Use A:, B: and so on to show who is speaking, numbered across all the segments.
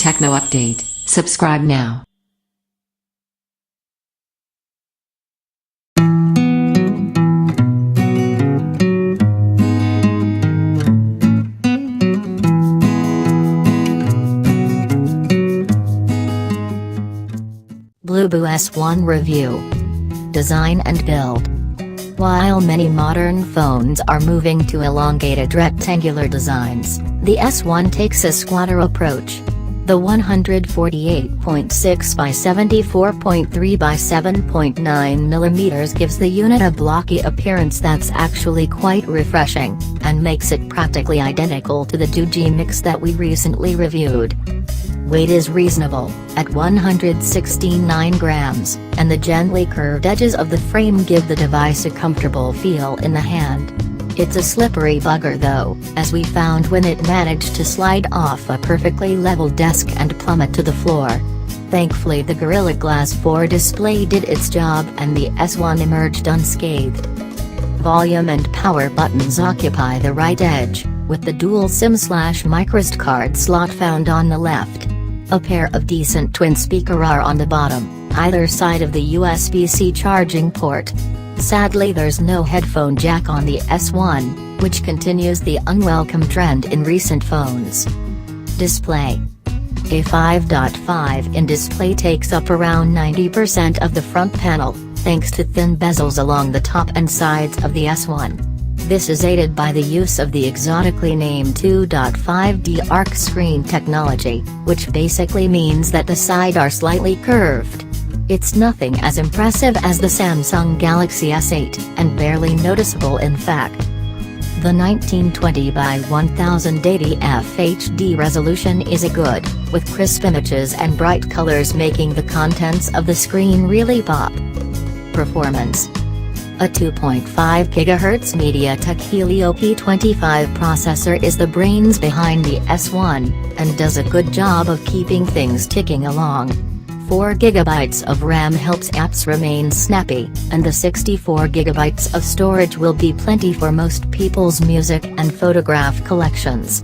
A: Techno update. Subscribe now.
B: Bluboo S1 Review. Design and build. While many modern phones are moving to elongated rectangular designs, the S1 takes a squatter approach. The 148.6 by 74.3 by 7.9 mm gives the unit a blocky appearance that's actually quite refreshing, and makes it practically identical to the 2G Mix that we recently reviewed. Weight is reasonable, at 169 grams, and the gently curved edges of the frame give the device a comfortable feel in the hand. It's a slippery bugger though, as we found when it managed to slide off a perfectly level desk and plummet to the floor. Thankfully the Gorilla Glass 4 display did its job and the S1 emerged unscathed. Volume and power buttons occupy the right edge, with the dual SIM/microSD card slot found on the left. A pair of decent twin speakers are on the bottom, either side of the USB-C charging port. Sadly there's no headphone jack on the S1, which continues the unwelcome trend in recent phones. Display. A 5.5-inch display takes up around 90% of the front panel, thanks to thin bezels along the top and sides of the S1. This is aided by the use of the exotically named 2.5D arc screen technology, which basically means that the sides are slightly curved. It's nothing as impressive as the Samsung Galaxy S8, and barely noticeable in fact. The 1920 by 1080 FHD resolution is a good, with crisp images and bright colors making the contents of the screen really pop. Performance. A 2.5 GHz MediaTek Helio P25 processor is the brains behind the S1, and does a good job of keeping things ticking along. 4 GB of RAM helps apps remain snappy, and the 64 GB of storage will be plenty for most people's music and photograph collections.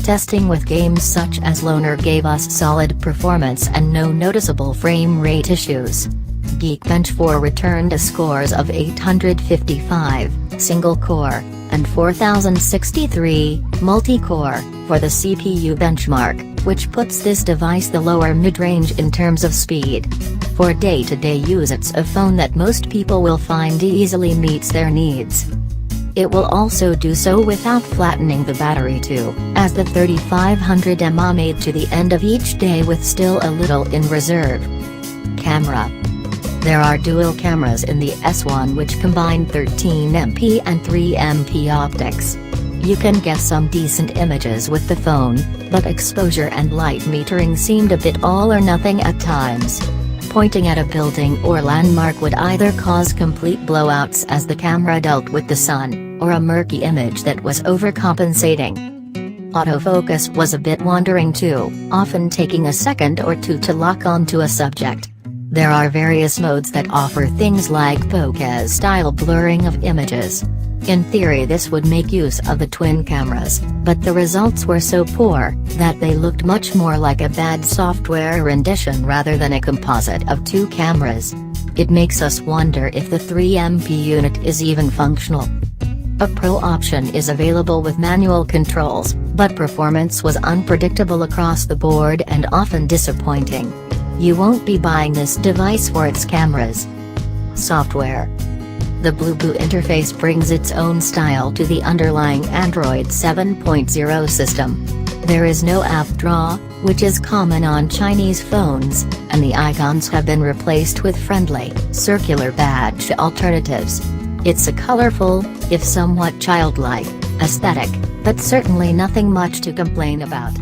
B: Testing with games such as Loner gave us solid performance and no noticeable frame rate issues. Geekbench 4 returned a scores of 855, single-core, and 4063, multi-core, for the CPU benchmark, which puts this device the lower mid-range in terms of speed. For day-to-day use it's a phone that most people will find easily meets their needs. It will also do so without flattening the battery too, as the 3500 mAh made to the end of each day with still a little in reserve. Camera. There are dual cameras in the S1 which combine 13MP and 3MP optics. You can get some decent images with the phone, but exposure and light metering seemed a bit all or nothing at times. Pointing at a building or landmark would either cause complete blowouts as the camera dealt with the sun, or a murky image that was overcompensating. Autofocus was a bit wandering too, often taking a second or two to lock onto a subject. There are various modes that offer things like bokeh-style blurring of images. In theory this would make use of the twin cameras, but the results were so poor, that they looked much more like a bad software rendition rather than a composite of two cameras. It makes us wonder if the 3MP unit is even functional. A Pro option is available with manual controls, but performance was unpredictable across the board and often disappointing. You won't be buying this device for its cameras. Software. The Bluboo interface brings its own style to the underlying Android 7.0 system. There is no app draw, which is common on Chinese phones, and the icons have been replaced with friendly, circular badge alternatives. It's a colorful, if somewhat childlike, aesthetic, but certainly nothing much to complain about.